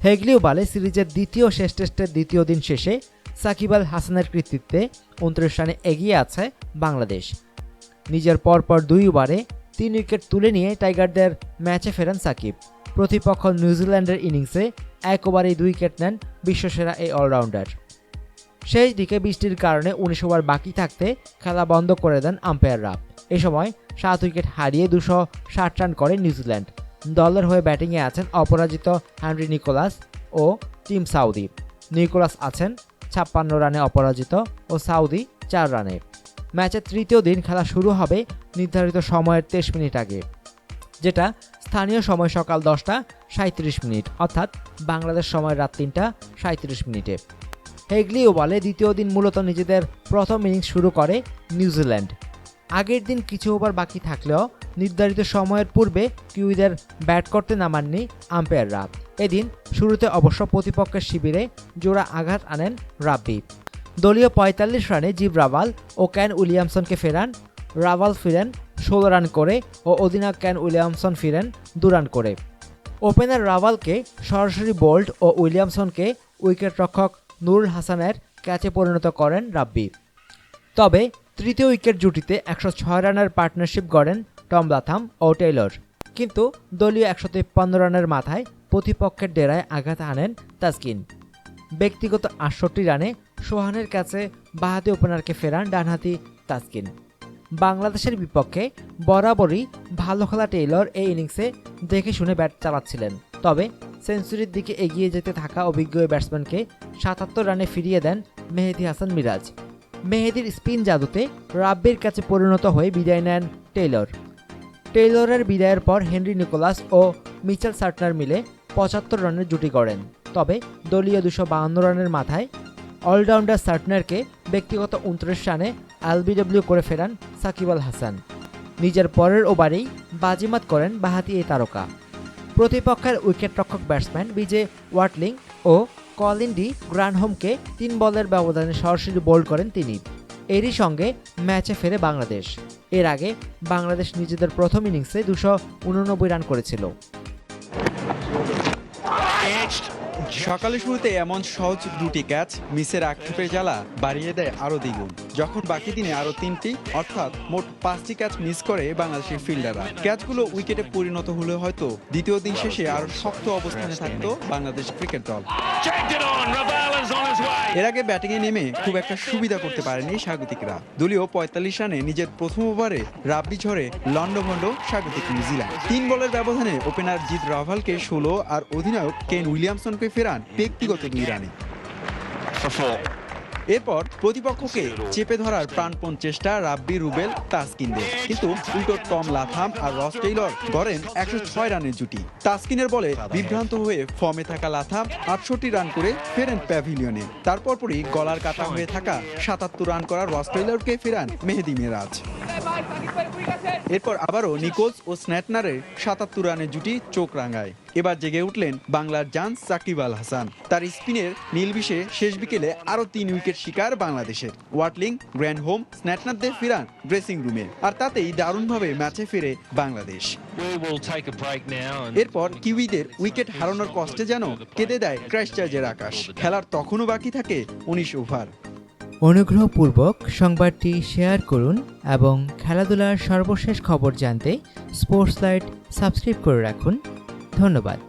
হেগলি ও বালে সিরিজের দ্বিতীয় শেষ টেস্টের দ্বিতীয় দিন শেষে সাকিব আল হাসানের কৃতিত্বে 29 রানে এগিয়ে আছে বাংলাদেশ। নিজের পরপর 2 ওভারে 3 উইকেট তুলে নিয়ে টাইগারদের ম্যাচে ফেরান সাকিব। প্রতিপক্ষ নিউজিল্যান্ডের ইনিংসে 1 ওভারেই 2 উইকেট নেন বিশ্বসেরা এই অলরাউন্ডার। শেষ দিকে বৃষ্টির কারণে 19 ওভার বাকি থাকতে খেলা বন্ধ করে দেন আম্পায়াররা। এ সময় 7 উইকেট হারিয়ে 260 রান করে নিউজিল্যান্ড। দলের হয়ে ব্যাটিংয়ে আছেন অপরাজিত হেনরি নিকোলাস ও টিম সাউদি। নিকোলাস আছেন 56 রানে অপরাজিত ও সাউদি 4 রানে। ম্যাচের তৃতীয় দিন খেলা শুরু হবে নির্ধারিত সময়ের 23 মিনিট আগে, যেটা স্থানীয় সময় সকাল 10:37 অর্থাৎ বাংলাদেশ সময় রাত 3:37। হেগলি ও বলে দ্বিতীয় দিন মূলত নিজেদের প্রথম ইনিংস শুরু করে নিউজিল্যান্ড। আগের দিন কিছু ওভার বাকি থাকলেও নির্ধারিত সময়ের পূর্বে কিউইদের ব্যাট করতে নামাননি আম্পায়াররা। এদিন শুরুতে অবশ্য প্রতিপক্ষের শিবিরে জোড়া আঘাত আনেন রাব্বি। দলীয় 45 রানে জিব রাভাল ও ক্যান উইলিয়ামসনকে ফেরান। রাভাল ফিরেন 16 রান করে ও অধিনায়ক ক্যান উইলিয়ামসন ফিরেন 2 রান করে। ওপেনার রাভালকে সরাসরি বোল্ড ও উইলিয়ামসনকে উইকেটরক্ষক নুরুল হাসানের ক্যাচে পরিণত করেন রাব্বি। তবে তৃতীয় উইকেট জুটিতে 106 রানের পার্টনারশিপ গড়েন টম লাথাম ও টেইলর, কিন্তু দলীয় 153 রানের মাথায় প্রতিপক্ষের ডেরায় আঘাত হানেন তাসকিন। ব্যক্তিগত 68 রানে সোহানের কাছে বাঁহাতি ওপেনারকে ফেরান ডানহাতি তাসকিন। বাংলাদেশের বিপক্ষে বরাবরই ভালো খেলা টেইলর এই ইনিংসে দেখে শুনে ব্যাট চালাচ্ছিলেন, তবে সেঞ্চুরির দিকে এগিয়ে যেতে থাকা অভিজ্ঞ ব্যাটসম্যানকে 77 রানে ফিরিয়ে দেন মেহেদী হাসান মিরাজ। মেহেদীর স্পিন জাদুতে রাব্বির কাছে পরিণত হয়ে বিদায় নেন টেইলর। টেইলরের বিদায়ের পর হেনরি নিকোলাস ও মিচেল সার্টনার মিলে 75 রানের জুটি গড়েন, তবে দলীয় 252 রানের মাথায় অলরাউন্ডার সার্টনারকে ব্যক্তিগত 29 রানে এলবিডব্লিউ করে ফেরান সাকিব আল হাসান। নিজের পরের ওভারেই বাজিমাত করেন বাঁহাতি এই তারকা। প্রতিপক্ষের উইকেটরক্ষক ব্যাটসম্যান বিজে ওয়াটলিং ও কলিন ডি গ্রানহোমকে 3 বলের ব্যবধানে সরাসরি বোল্ড করেন তিনি। এরই সঙ্গে ম্যাচে ফেরে বাংলাদেশ। এর আগে বাংলাদেশ নিজেদের প্রথম ইনিংসে 289 রান করেছিল। সকালের শুরুতে এমন সহজ দুটি ক্যাচ মিসের আক্ষেপের জ্বালা বাড়িয়ে দেয় আরও দ্বিগুণ, যখন বাকি দিনে আরও 3টি অর্থাৎ মোট 5টি ক্যাচ মিস করে বাংলাদেশের ফিল্ডাররা। ক্যাচগুলো উইকেটে পরিণত হলে হয়তো দ্বিতীয় দিন শেষে আরও শক্ত অবস্থানে থাকত বাংলাদেশ ক্রিকেট দল। এর আগে ব্যাটিংয়ে নেমে খুব একটা সুবিধা করতে পারেনি স্বাগতিকরা। দলীয় 45 রানে নিজের প্রথম ওভারে রাব্বি ঝড়ে লন্ডভন্ড স্বাগতিক নিউজিল্যান্ড। 3 বলের ব্যবধানে ওপেনার জিব রাভালকে 16 আর অধিনায়ক কেন উইলিয়ামসনকে ফেরান ব্যক্তিগত 2 রানে। এরপর প্রতিপক্ষকে চেপে ধরার প্রাণপণ চেষ্টা রাব্বি, রুবেল, তাসকিনদের, কিন্তু উল্টো টম লাথাম আর রস টেইলর গড়েন 106 রানের জুটি। তাসকিনের বলে বিভ্রান্ত হয়ে ফর্মে থাকা লাথাম 68 রান করে ফেরেন প্যাভিলিয়নে। তারপরই গলার কাটা হয়ে থাকা 77 রান করা রস টেইলরকে ফেরান মেহেদী মিরাজ। এরপর আবারও নিকোলস ও স্ন্যাটনারের 77 রানের জুটি চোখ রাঙায়। এবার জেগে উঠলেন বাংলার জান সাকিব আল হাসান। তার স্পিনের নীলবিশে শেষ বিকেলে আরও 3 উইকেট শিকার বাংলাদেশের। ওয়াটলিং, গ্র্যান্ডহোম, স্ন্যাটনারদের ফেরান ড্রেসিং রুমে, আর তাতেই দারুণভাবে ম্যাচে ফেরে বাংলাদেশ। এরপর কিউইদের উইকেট হারানোর কষ্টে যেন কেঁদে দেয় ক্রাইস্টচার্চের আকাশ। খেলার তখনও বাকি থাকে 19 ওভার। অনুগ্রহপূর্বক সংবাদটি শেয়ার করুন এবং খেলাধুলার সর্বশেষ খবর জানতে স্পোর্টস লাইট সাবস্ক্রাইব করে রাখুন। ধন্যবাদ।